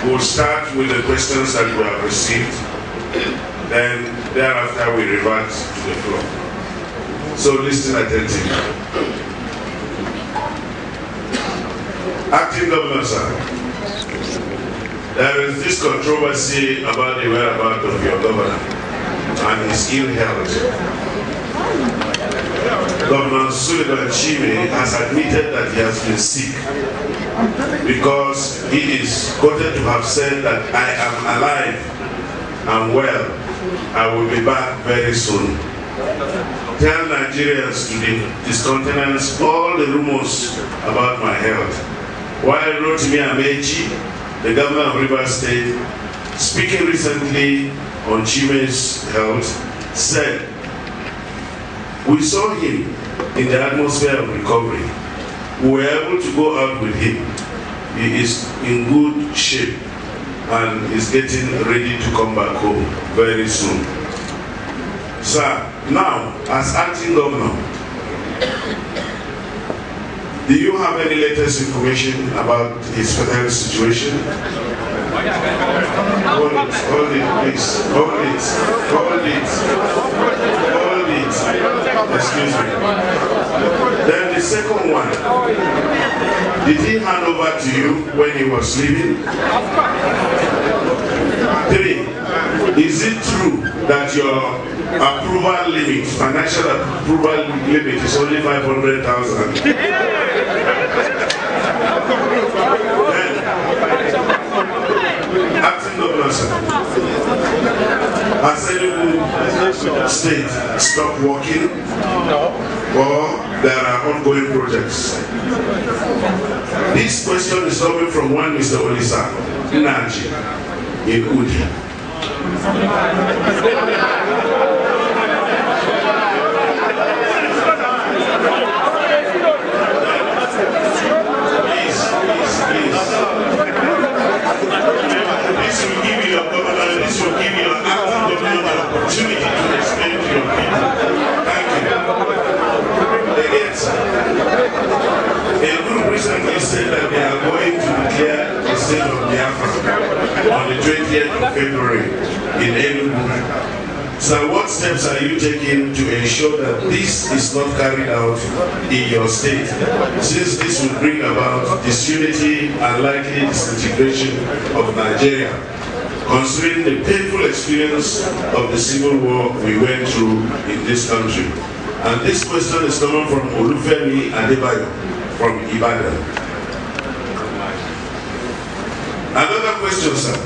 We'll start with the questions that we have received. Then thereafter we revert to the floor. So listen attentively. Acting Governor, sir, there is this controversy about the whereabouts of your governor and his ill health. Governor Sullivan Chime has admitted that he has been sick because he is quoted to have said that I am alive and well. I will be back very soon. Tell Nigerians to discountenance all the rumors about my health. While Rotimi Amechi, the governor of Rivers State, speaking recently on Chime's health, said, "We saw him in the atmosphere of recovery. We were able to go out with him. He is in good shape and is getting ready to come back home very soon." Sir, now, as acting governor, do you have any latest information about his health situation? Hold it, please. Hold it. Excuse me. Then the second one, did he hand over to you when he was leaving? 3, is it true that your approval limit, financial approval limit is only 500,000? Then, acting governor, sir, has Enugu State stopped working or there are ongoing projects? This question is coming from one Mr. Olisa Naji in Udi. This will give you a governor, this will give you an acting governor the opportunity to explain to your people. Thank you. Again, sir, a group recently said that they are going to declare the state of Biafra on the 20th of February in Enugu. So what steps are you taking to ensure that this is not carried out in your state, since this will bring about disunity and likely disintegration of Nigeria, considering the painful experience of the civil war we went through in this country? And this question is coming from Olufemi Adebayo from Ibadan. Another question, sir.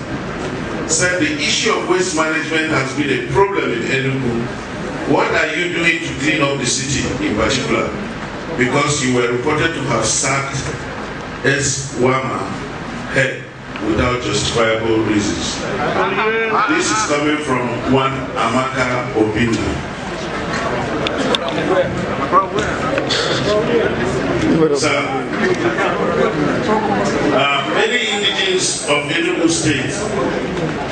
Said the issue of waste management has been a problem in Enugu. What are you doing to clean up the city in particular? Because you were reported to have sacked S-Wama head without justifiable reasons. This is coming from one Amaka Obina. Sir, many indigenes of Enugu State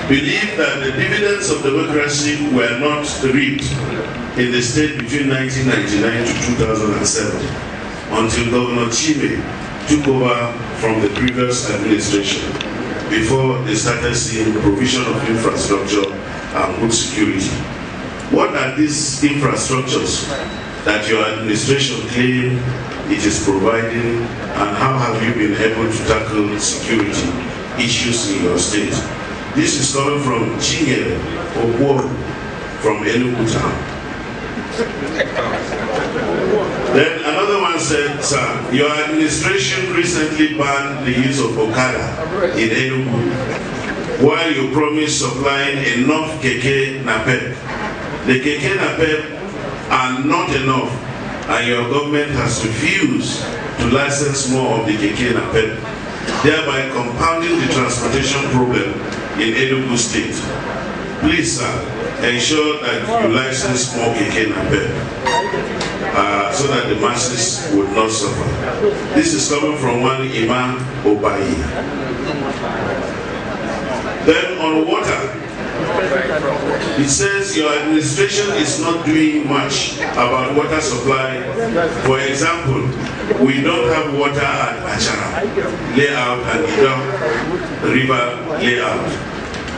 believe that the dividends of democracy were not reaped in the state between 1999 to 2007 until Governor Chime took over from the previous administration, before they started seeing provision of infrastructure and good security. What are these infrastructures that your administration claims it is providing, and how have you been able to tackle security issues in your state? This is coming from Chingere Ogwo from Enugu town. Then another one said, sir, your administration recently banned the use of Okada in Enugu, while you promised supplying enough Keke Napep. The Keke Napep are not enough, and your government has refused to license more of the Keke Napep, thereby compounding the transportation problem in Enugu State. Please, sir, ensure that you license more Keke Napep so that the masses would not suffer. This is coming from one Imam Obayi. Then on water, it says your administration is not doing much about water supply. For example, We don't have water at Achara layout and Idam River layout.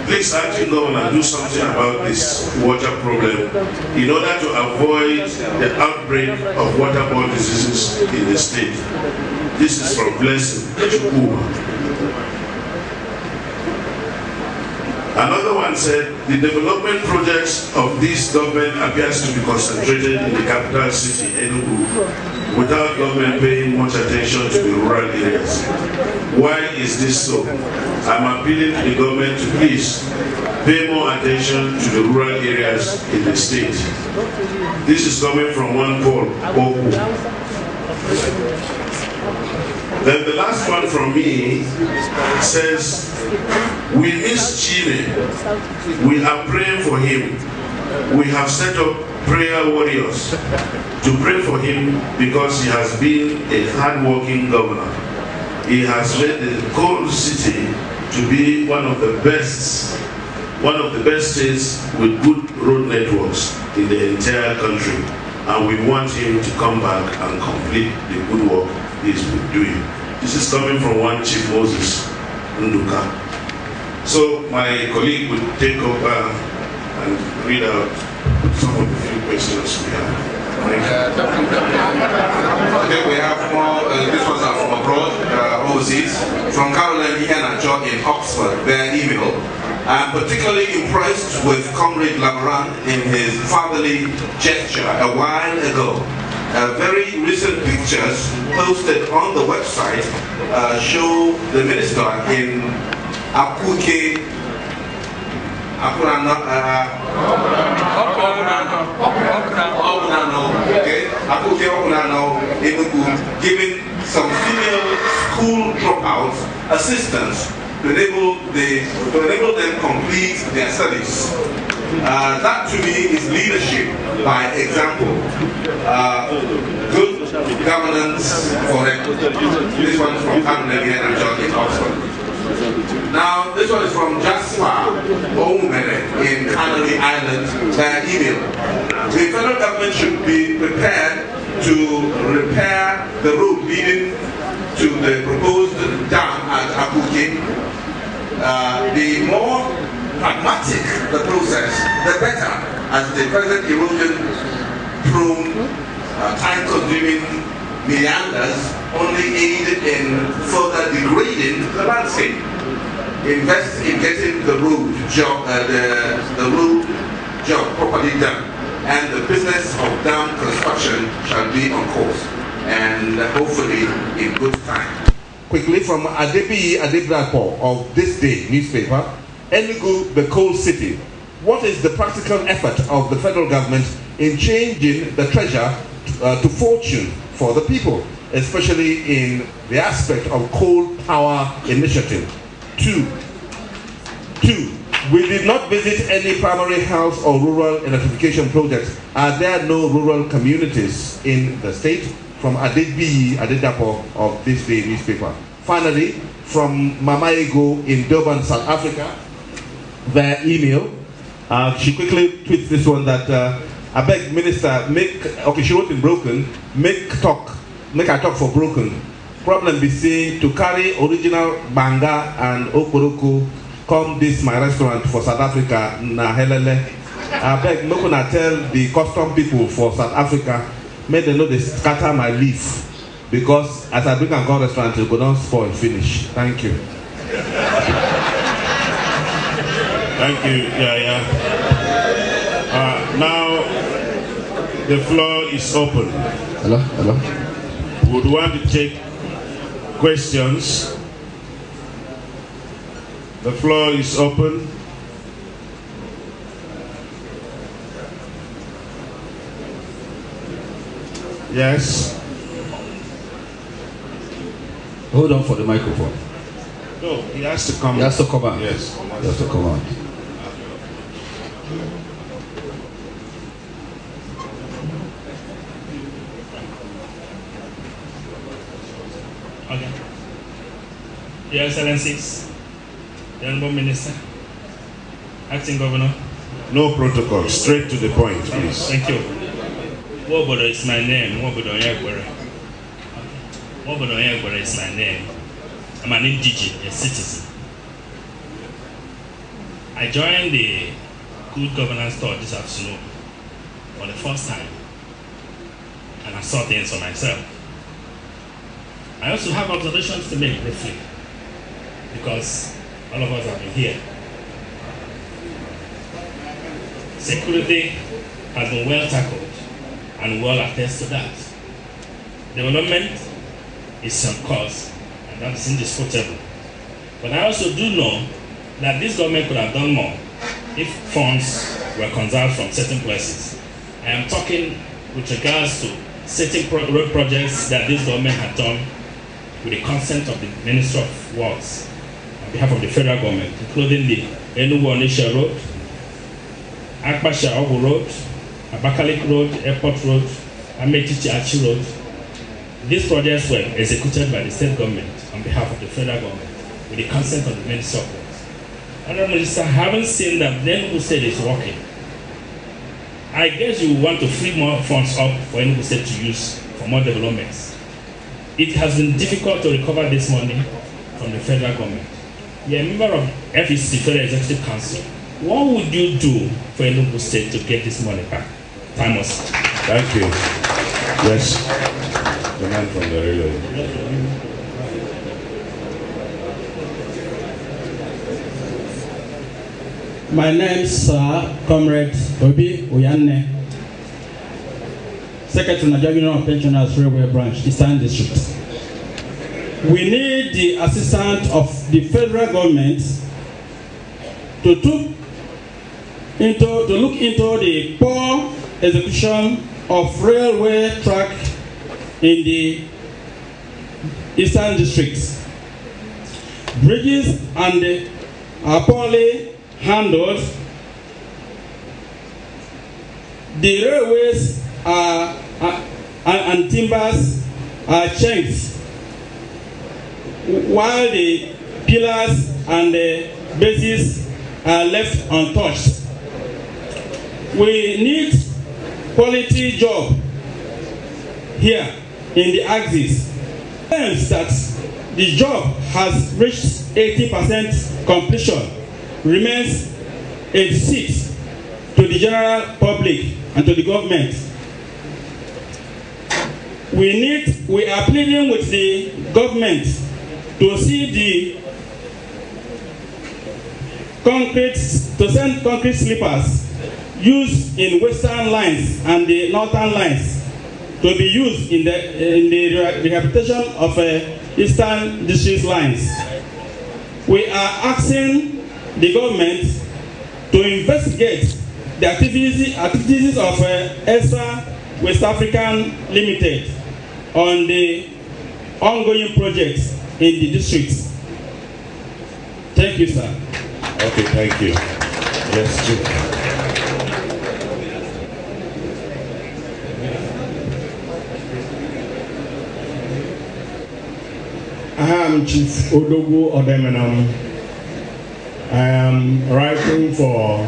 Please, acting governor, do something about this water problem in order to avoid the outbreak of waterborne diseases in the state. This is from Blessing Chukwu. Another one said, the development projects of this government appears to be concentrated in the capital city, Enugu, without government paying much attention to the rural areas. Why is this so? I'm appealing to the government to please pay more attention to the rural areas in the state. This is coming from one Paul Oku. Then the last one from me says, we miss Chile. We are praying for him. We have set up prayer warriors to pray for him because he has been a hard-working governor. He has made the coal city to be one of the best states with good road networks in the entire country. And we want him to come back and complete the good work he's been doing. This is coming from one Chief Moses Nduka. So my colleague will take over and read out some of the few questions we have. Okay, we have more, these ones are from abroad, overseas. From Caroline Iheanacho in Oxford, via email. I'm particularly impressed with Comrade Labaran in his fatherly gesture a while ago. Very recent pictures posted on the website show the minister in Akuke, Enugu, giving some female school dropouts assistance to enable them complete their studies. That to me is leadership by example. Good governance for them. This one is from Cameroon and John in Oxford. Now, this one is from Jasper Oumere in Canary Island via email. The federal government should be prepared to repair the road leading to the proposed dam at Akuke. The more pragmatic the process, the better, as the present erosion-prone, time-consuming meanders only aid in further degrading the landscape. Invest in getting the road job properly done, and the business of dam construction shall be on course, and hopefully in good time. Quickly from Adebi Adebrapo of This Day newspaper, Enugu, the coal city. What is the practical effort of the federal government in changing the treasure to fortune for the people, especially in the aspect of coal power initiative? Two, we did not visit any primary health or rural electrification projects. Are there no rural communities in the state? From Adebi Adedapo of This Day newspaper. Finally, from Mama Ego in Durban, South Africa, via email. She quickly tweets this one that I beg minister, she wrote in broken, make I talk for broken. Problem be saying to carry original banga and okoroko come this my restaurant for South Africa na helele. I beg no gonna tell the custom people for South Africa, make them know they scatter my leaf because as I bring and go restaurant it go down spoil finish. Thank you. Thank you, yeah. Now the floor is open. Hello. Would want to take questions? The floor is open. Yes. Hold on for the microphone. No, he has to come. He has to come out. Yes. He has to come out. Okay. Your Excellencies, the Honorable Minister, Acting Governor. No protocol, straight to the point, please. Thank you. Wobodo is my name, Wobodo Yagbere. is my name. I'm an NGG, a citizen. I joined the Good Governance Tour this afternoon for the first time, and I saw things for myself. I also have observations to make briefly, because all of us have been here. Security has been well tackled, and well attest to that. Development is on course, and that is indisputable. But I also do know that this government could have done more if funds were conserved from certain places. I am talking with regards to certain road projects that this government had done with the consent of the Minister of Works on behalf of the federal government, including the Enugu Road, Akpasha Ogu Road, Abakaliki Road, Airport Road, Amechichi Road. These projects were executed by the state government on behalf of the federal government with the consent of the Minister of Works. Honorable Minister, haven't seen that the Enugu State is working. I guess you want to free more funds up for Enugu State to use for more developments. It has been difficult to recover this money from the federal government. You're a member of FEC, Federal Executive Council. What would you do for Enugu State to get this money back? Time was. Thank you. Yes. The man from the railway. My name is Comrade Obi Oyanne, Secretary Nigeria Union of Pensioners Railway Branch, Eastern District. We need the assistance of the federal government to look into the poor execution of railway track in the Eastern Districts. Bridges are poorly handled. The railways and timbers are changed, while the pillars and the bases are left untouched. We need quality job here in the axis. Claims that the job has reached 80% completion remains a deceit to the general public and to the government. We are pleading with the government to see to send concrete sleepers used in western lines and the northern lines to be used in the rehabilitation of eastern district lines. We are asking the government to investigate the activities of ESA West African Limited on the ongoing projects in the districts. Thank you, sir. Okay, thank you. Yes, Chief. I am Chief Odogu Odemenam. I am writing for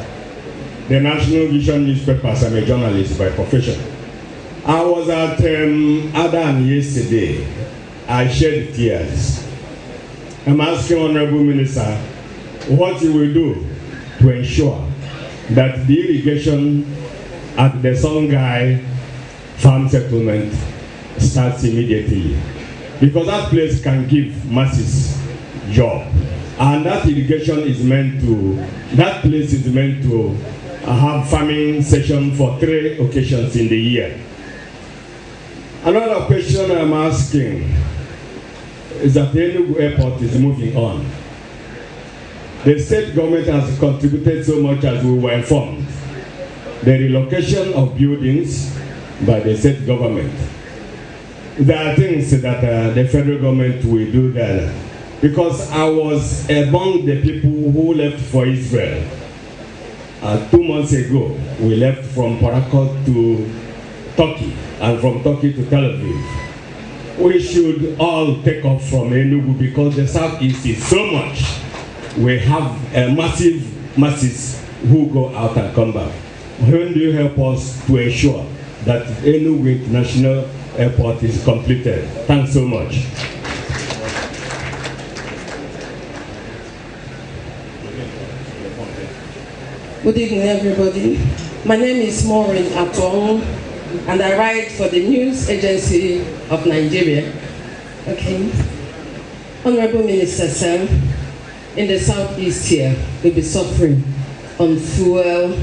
the National Vision newspapers. I'm a journalist by profession. I was at Adam yesterday. I shed tears. I'm asking Honorable Minister what he will do to ensure that the irrigation at the Songhai farm settlement starts immediately, because that place can give masses job, and that irrigation is meant to, that place is meant to have farming session for 3 occasions in the year. Another question I'm asking is that the Enugu airport is moving on. The state government has contributed so much, as we were informed. The relocation of buildings by the state government. There are things that the federal government will do there. Because I was among the people who left for Israel. 2 months ago, we left from Parakot to Turkey, and from Turkey to Tel Aviv. We should all take off from Enugu, because the southeast is so much. We have a masses who go out and come back. When do you help us to ensure that Enugu International airport is completed. Thanks so much. Good evening, everybody. My name is Maureen Atong, and I write for the News Agency of Nigeria. Okay. Honorable Minister Sam, in the southeast here, we'll be suffering on fuel,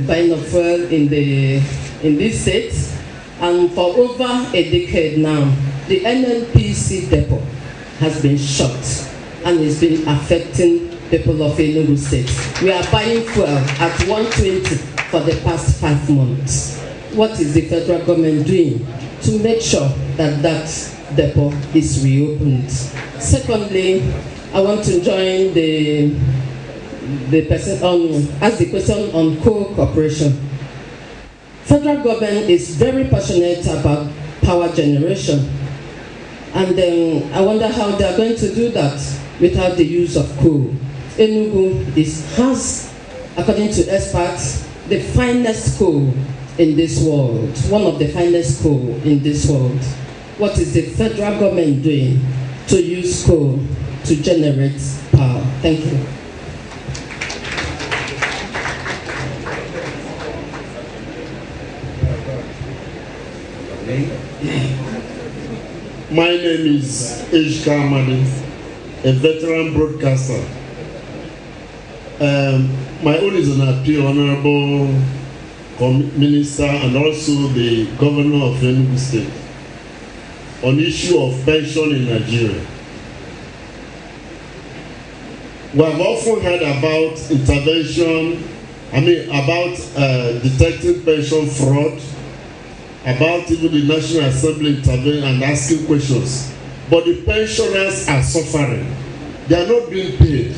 buying of fuel in this state, and for over a decade now, the NNPC depot has been shut and it's been affecting people of Enugu State. We are buying fuel at 120 for the past 5 months. What is the federal government doing to make sure that that depot is reopened? Secondly, I want to join the person ask the question on coal corporation. Federal government is very passionate about power generation, and I wonder how they are going to do that without the use of coal. Enugu has, according to experts, the finest coal in this world, one of the finest coal in this world. What is the federal government doing to use coal to generate power? Thank you. My name is Ejka Amadi, a veteran broadcaster. My own is an appeal, Honorable Minister and also the Governor of Enugu State, on the issue of pension in Nigeria. We have often heard about intervention, about detecting pension fraud, about even the National Assembly intervening and asking questions. But the pensioners are suffering. They are not being paid.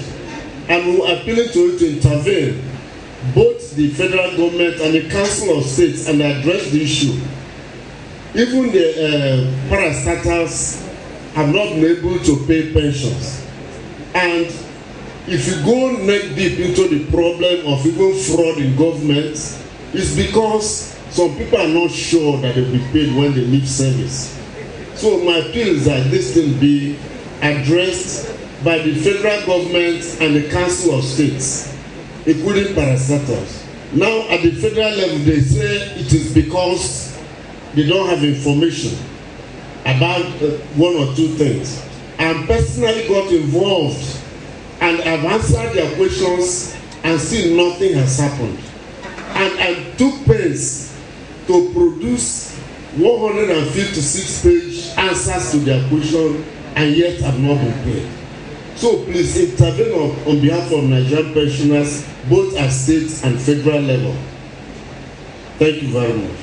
And we are appealing to you to intervene, both the federal government and the Council of States, and address the issue. Even the parastatals have not been able to pay pensions. And if you go neck deep into the problem of even fraud in government, it's because some people are not sure that they will be paid when they leave service. So my appeal is that this thing be addressed by the federal government and the Council of States, including parastatals. Now at the federal level, they say it is because they don't have information about one or two things. I personally got involved and I've answered their questions and still nothing has happened. And I took pains to produce 156-page answers to their question, and yet have not been paid. So please intervene on behalf of Nigerian pensioners, both at state and federal level. Thank you very much.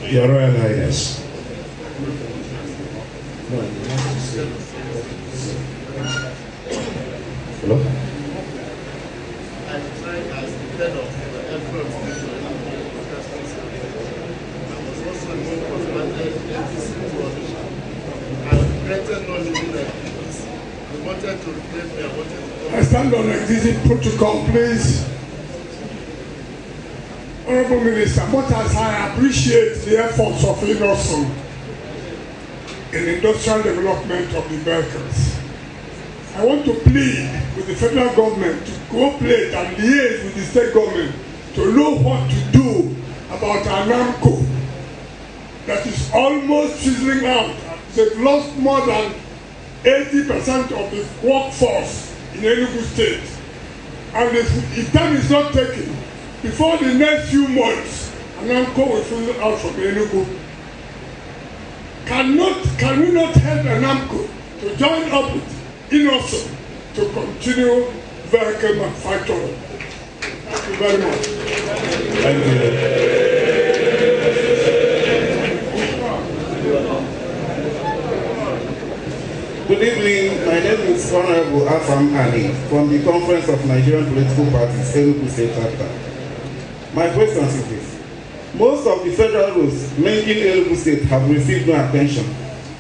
Your Royal Highness. Hello? I stand on existing protocol, please. Honorable Minister, much as I appreciate the efforts of Enugu in industrial development of the vehicles, I want to plead with the federal government to cooperate and liaise with the state government to know what to do about Anamco that is almost fizzling out. They've lost more than 80% of the workforce in Enugu State. And if time is not taken, before the next few months, Anamco will fizzle out from Enugu. Can we not help Anamco to join up with Enugu to continue vehicle manufacturing? Thank you very much. Thank you. Good evening. My name is Honorable Afam Ali from the Conference of Nigerian Political Parties, Enugu State Chapter. My question is this. Most of the federal rules making Enugu State have received no attention.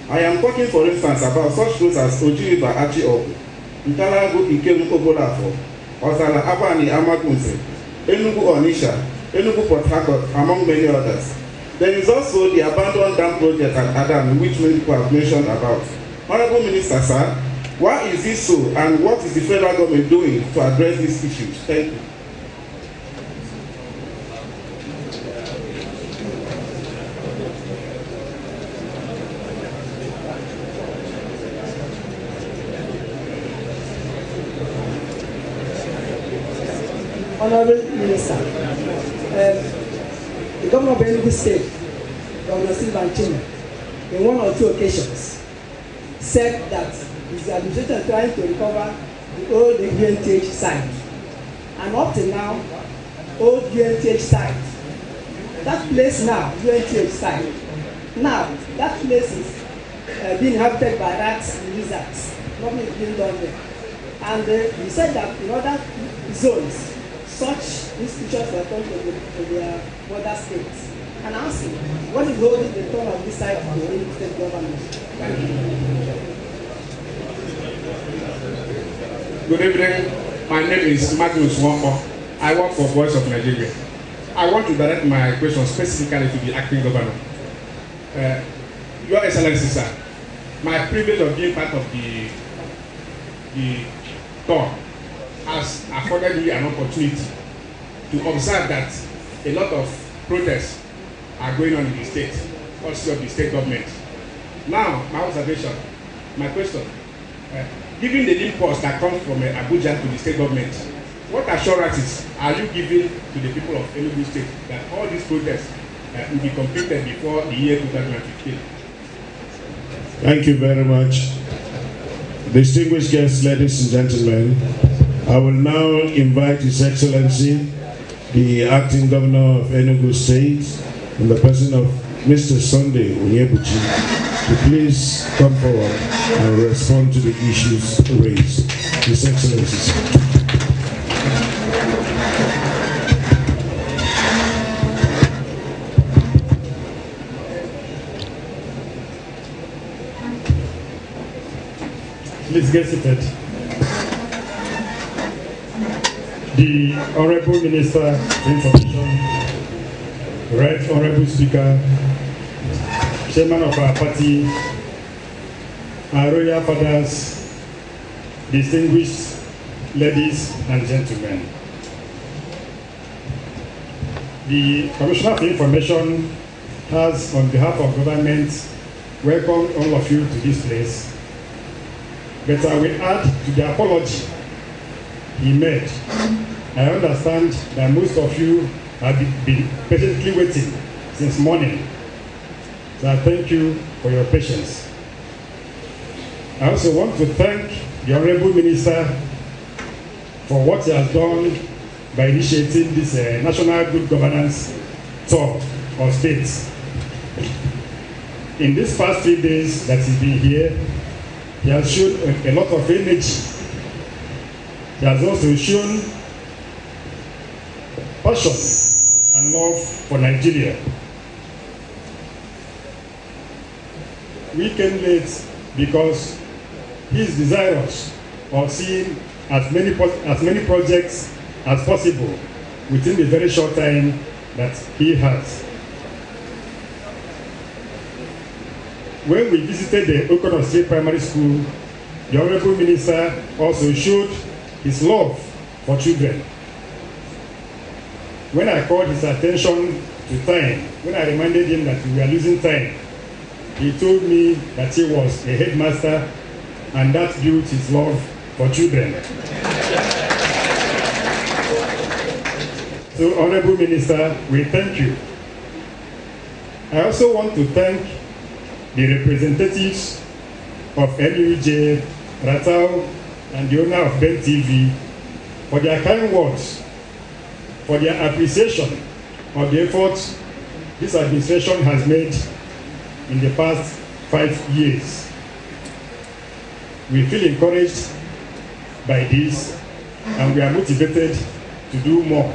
I am talking, for instance, about such rules as Ojiriba Achi Obu, Ntalago Ikem Obolafo, Osala Abani Amagunse, Enugu Onisha, Enugu Port Harcourt, among many others. There is also the abandoned dam project at Adam, which many people have mentioned about. Honorable Minister, sir, why is this so, and what is the federal government doing to address these issues? Thank you. Honorable Minister, the governor of Enugu State, Governor Silvan Chima, in one or two occasions, said that his administration is trying to recover the old UNTH site. And up to now, old UNTH site, that place now, UNTH site, now that place is being inhabited by rats and lizards. Nothing is being done there. And he said that in other zones, such institutions were come to their border states. And asking, what is holding the turn of this side of the Enugu state government? Thank you. Good evening. My name is Magnus Wampo. I work for Voice of Nigeria. I want to direct my question specifically to the acting governor. Your Excellency, sir, my privilege of being part of the tour has afforded me an opportunity to observe that a lot of protests are going on in the state, also of the state government. Now, my observation, my question, given the impulse that comes from Abuja to the state government, what assurances are you giving to the people of Enugu State that all these protests will be completed before the year 2015? Thank you very much. Distinguished guests, ladies and gentlemen, I will now invite His Excellency, the Acting Governor of Enugu State, in the person of Mr. Sunday Onyebuchi, to please come forward and respond to the issues raised. His Excellency. Please get seated. The Honorable Minister of Information, Right Honorable Speaker, Chairman of our party, our royal fathers, distinguished ladies and gentlemen. The Commissioner of Information has, on behalf of government, welcomed all of you to this place. But I will add to the apology he made. I understand that most of you have been patiently waiting since morning. So I thank you for your patience. I also want to thank the Honorable Minister for what he has done by initiating this National Good Governance Tour of States. In these past 3 days that he's been here, he has shown a lot of energy. He has also shown passion and love for Nigeria. We came late because he is desirous of seeing as many projects as possible within the very short time that he has. When we visited the Okono State Primary School, the Honorable Minister also showed his love for children. When I called his attention to time, when I reminded him that we were losing time, he told me that he was a headmaster and that built his love for children. So, Honorable Minister, we thank you. I also want to thank the representatives of NUJ, Ratau, and the owner of Ben TV for their kind words, for their appreciation of the efforts this administration has made in the past 5 years. We feel encouraged by this and we are motivated to do more.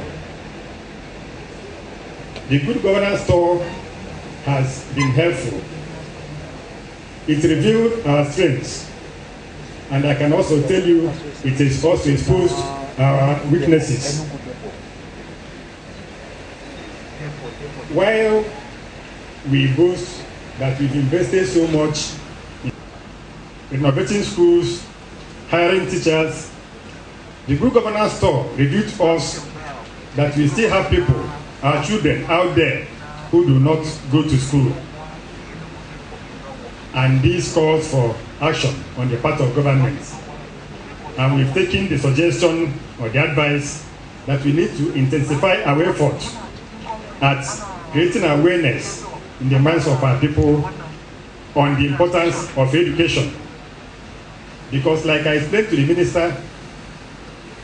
The Good Governance Tour has been helpful. It revealed our strengths, and I can also tell you it is also exposed our weaknesses. while we boast that we've invested so much in renovating schools, hiring teachers, the good governance tour revealed to us that we still have people, our children out there, who do not go to school. And this calls for action on the part of government. And we've taken the suggestion or the advice that we need to intensify our efforts at creating awareness in the minds of our people on the importance of education. Because like I explained to the minister,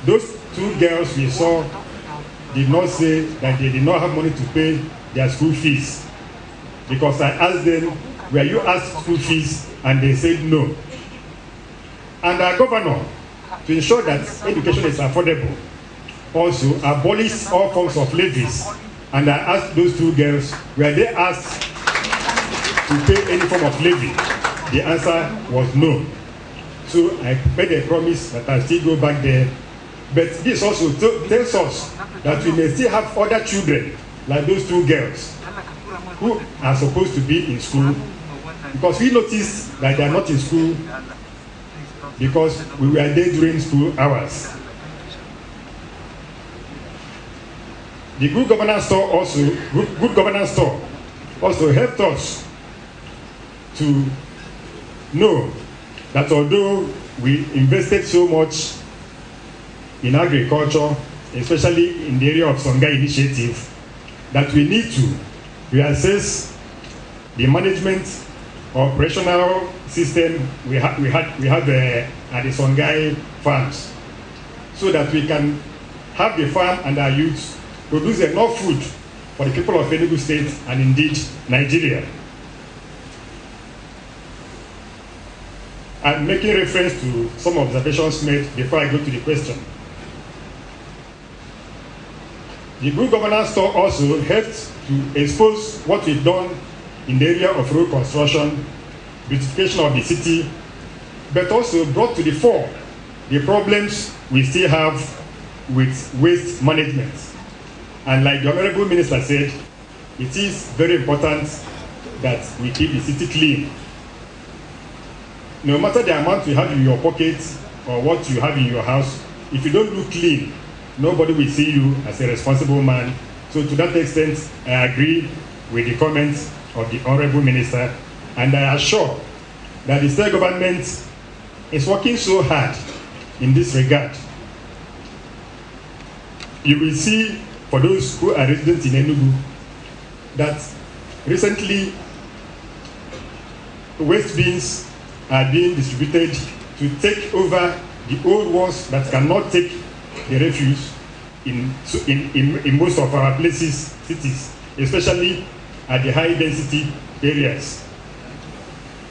those two girls we saw did not say that they did not have money to pay their school fees. Because I asked them, were you asked school fees? And they said no. And our governor, to ensure that education is affordable, also abolished all forms of levies. And I asked those two girls, were they asked to pay any form of levy? The answer was no. So I made a promise that I'll still go back there. But this also tells us that we may still have other children, like those two girls, who are supposed to be in school, because we noticed that they are not in school because we were there during school hours. The good governance tour also helped us to know that although we invested so much in agriculture, especially in the area of Songhai initiative, that we need to reassess the management operational system we have at the Songhai farms, so that we can have the farm and our youth produce enough food for the people of Enugu State and indeed Nigeria. I'm making reference to some observations made before I go to the question. The good governance tour also helped to expose what we've done in the area of road construction, beautification of the city, but also brought to the fore the problems we still have with waste management. And like the Honorable Minister said, it is very important that we keep the city clean. No matter the amount you have in your pocket or what you have in your house, if you don't look clean, nobody will see you as a responsible man. So to that extent, I agree with the comments of the Honorable Minister, and I assure that the state government is working so hard in this regard. You will see, for those who are residents in Enugu, that recently waste bins are being distributed to take over the old ones that cannot take the refuse in most of our places, cities, especially at the high density areas.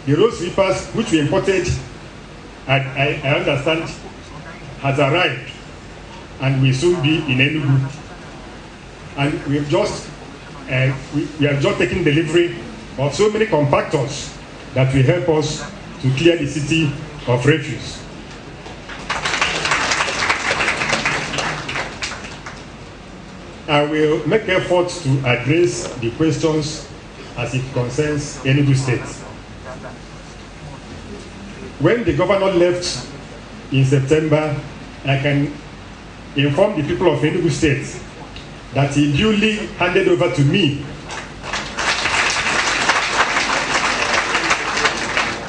The road sweepers, which we imported, I understand, has arrived and will soon be in Enugu. And we have just taken delivery of so many compactors that will help us to clear the city of refuse. I will make efforts to address the questions as it concerns Enugu State. When the governor left in September, I can inform the people of Enugu State that he duly handed over to me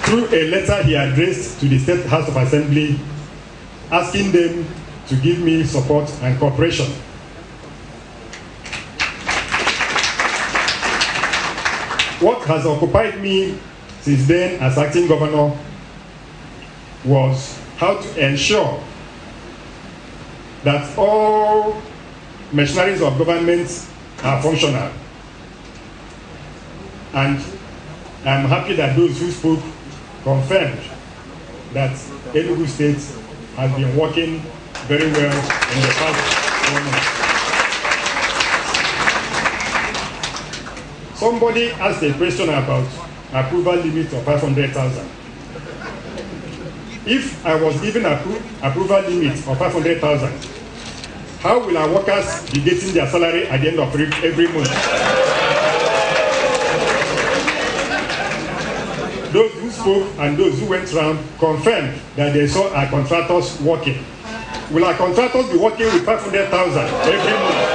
through a letter he addressed to the State House of Assembly, asking them to give me support and cooperation. What has occupied me since then as acting governor was how to ensure that all machineries of government are functional. And I'm happy that those who spoke confirmed that Enugu State has been working very well in the past 4 months. Somebody asked a question about approval limit of 500,000. If I was given approval limit of 500,000, how will our workers be getting their salary at the end of every month? those who spoke and those who went around confirmed that they saw our contractors working. Will our contractors be working with 500,000 every month?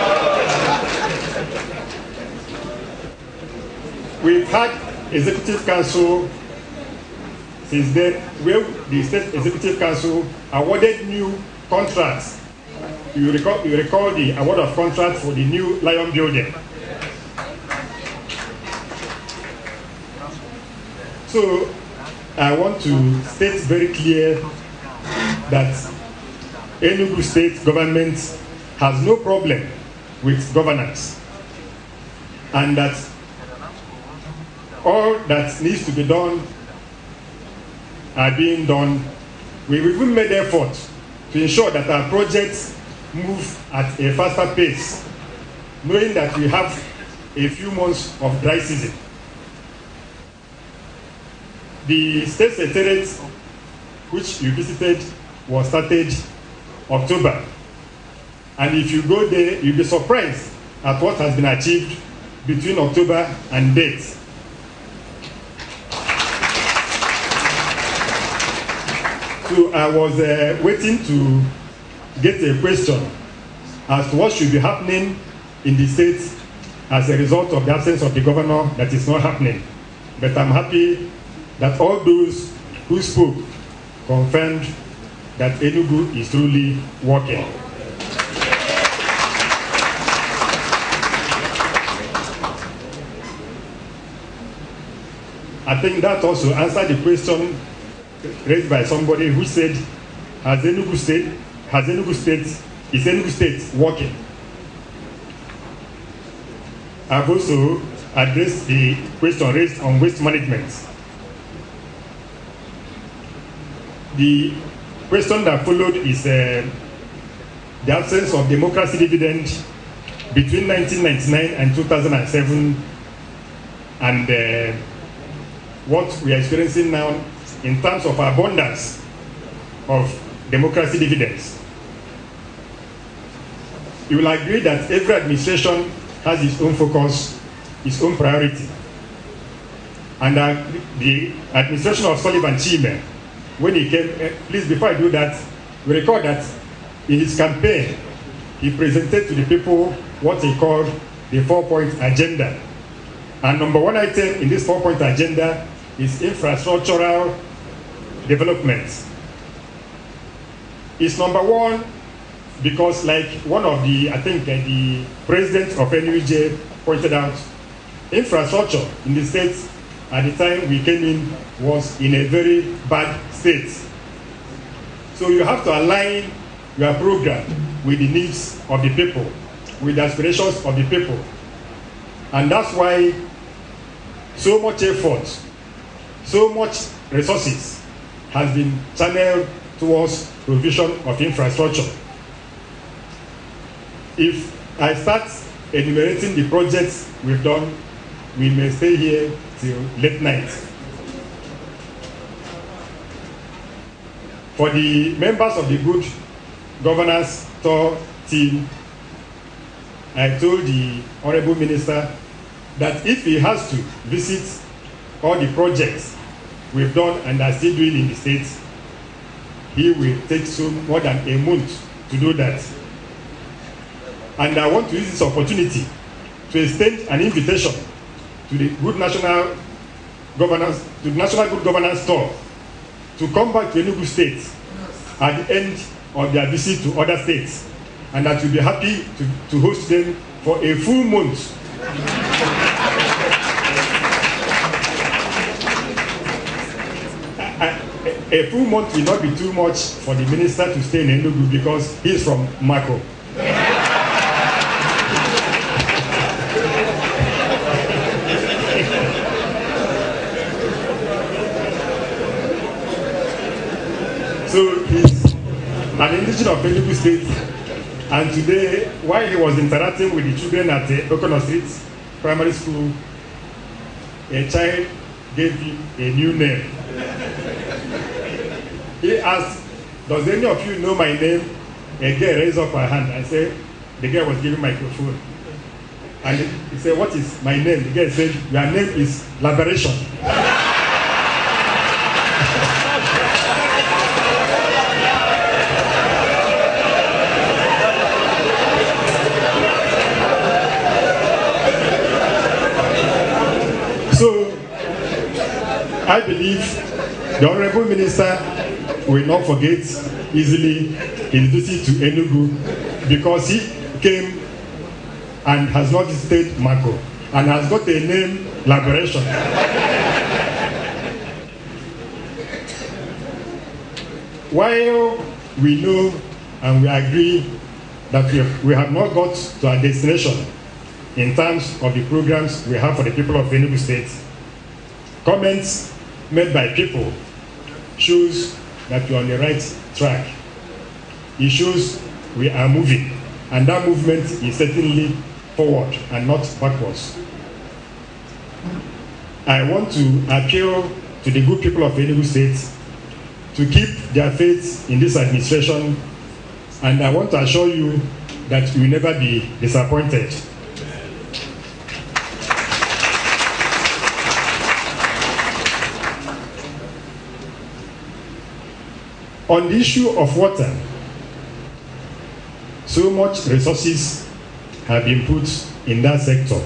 We've had Executive Council since then, where the State Executive Council awarded new contracts. You recall the award of contract for the new Lion building. So I want to state very clear that Enugu State government has no problem with governance, and that all that needs to be done are being done. We've even made effort to ensure that our projects move at a faster pace, knowing that we have a few months of dry season. The State Secretariat, which you visited, was started October. And if you go there, you'll be surprised at what has been achieved between October and date. So I was waiting to get a question as to what should be happening in the state as a result of the absence of the governor that is not happening. But I'm happy that all those who spoke confirmed that Enugu is truly working. I think that also answered the question raised by somebody who said, is Enugu State working? I've also addressed the question raised on waste management. The question that followed is the absence of democracy dividend between 1999 and 2007, and what we are experiencing now in terms of abundance of democracy dividends. You will agree that every administration has its own focus, its own priority. And the administration of Sullivan Chime, when he came, please, before I do that, we recall that in his campaign, he presented to the people what he called the 4-point agenda. And number one item in this 4-point agenda is infrastructural development. It's number one because, like one of the, I think the president of NUJ pointed out, infrastructure in the state at the time we came in was in a very bad state. So you have to align your program with the needs of the people, with the aspirations of the people. And that's why so much effort, so much resources has been channeled towards provision of infrastructure. If I start enumerating the projects we've done, we may stay here till late night. For the members of the Good Governance Tour team, I told the Honorable Minister that if he has to visit all the projects we've done and are still doing in the state, he will take more than a month to do that. And I want to use this opportunity to extend an invitation to the Good National Governance, to the National Good Governance Tour, to come back to Enugu State at the end of their visit to other states, and that we'll be happy to host them for a full month. A full month will not be too much for the minister to stay in Enugu because he's from Mako. So he's an indigenous of Enugu State, and today, while he was interacting with the children at the Okono Street Primary School, a child gave him a new name. He asked, "Does any of you know my name?" A girl raised up her hand and said, the girl was giving microphone. And he said, "What is my name?" The girl said, "Your name is Liberation." I believe the Honorable Minister will not forget easily his visit to Enugu because he came and has not visited Mako and has got a name liberation. While we know and we agree that we have not got to our destination in terms of the programs we have for the people of Enugu State, comments made by people shows that we are on the right track. It shows we are moving, and that movement is certainly forward and not backwards. I want to appeal to the good people of Enugu State to keep their faith in this administration, and I want to assure you that you will never be disappointed. On the issue of water, so much resources have been put in that sector.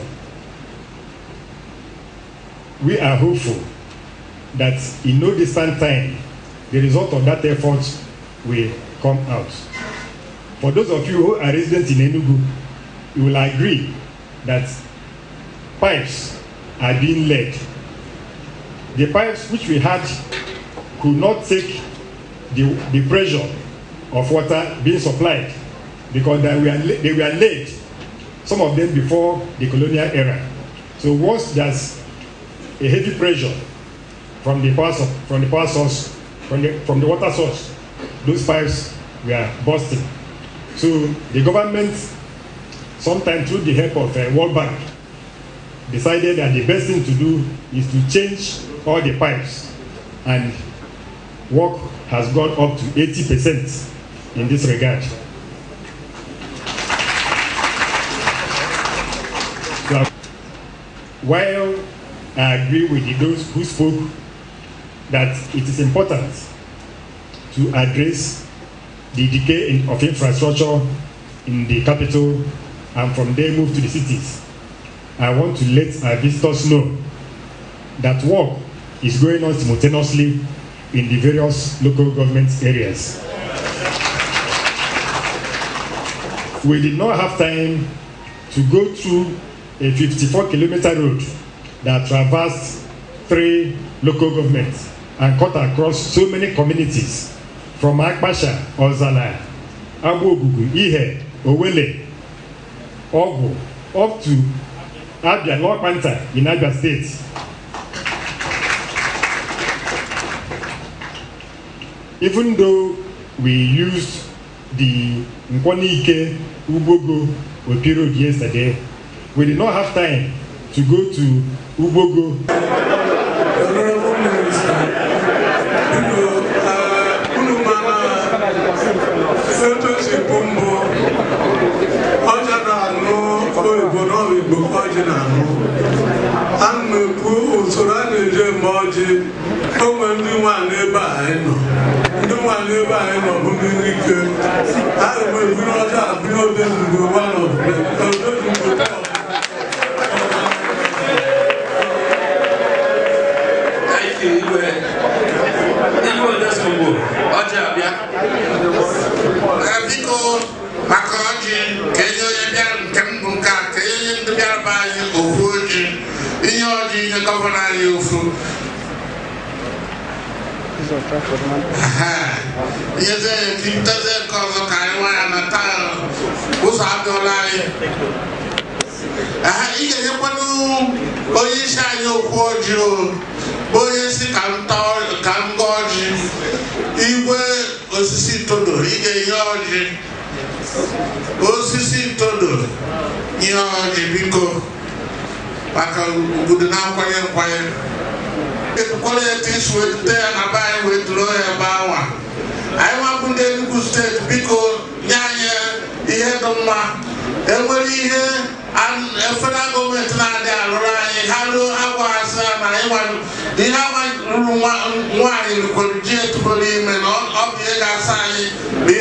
We are hopeful that in no distant time, the result of that effort will come out. For those of you who are residents in Enugu, you will agree that pipes are being laid. The pipes which we had could not take the pressure of water being supplied because they were laid, some of them before the colonial era. So once there's a heavy pressure from the power source, from the water source, those pipes were bursting. So the government, sometime through the help of World Bank, decided that the best thing to do is to change all the pipes, and work has gone up to 80% in this regard. So, while I agree with those who spoke that it is important to address the decay of infrastructure in the capital and from there move to the cities, I want to let our visitors know that work is going on simultaneously in the various local government areas. We did not have time to go through a 54-kilometer road that traversed 3 local governments and cut across so many communities from Akpasha, Ozala, Abu-Ogugu, Ihe, Owele, Ogu, up to Abia, North Panther in Abia State. Even though we used the Nkwanike Ubogo period yesterday, we did not have time to go to Ubogo. Osisi todo nyoji biko baka gudu na kwaye quality with there na buy with lawyer bawa I want to Enugu State biko nyanya ihe doma enwere ihe and federal government na dey alright halo agwasa na iwan the have one in the collegiate body men all of the guys the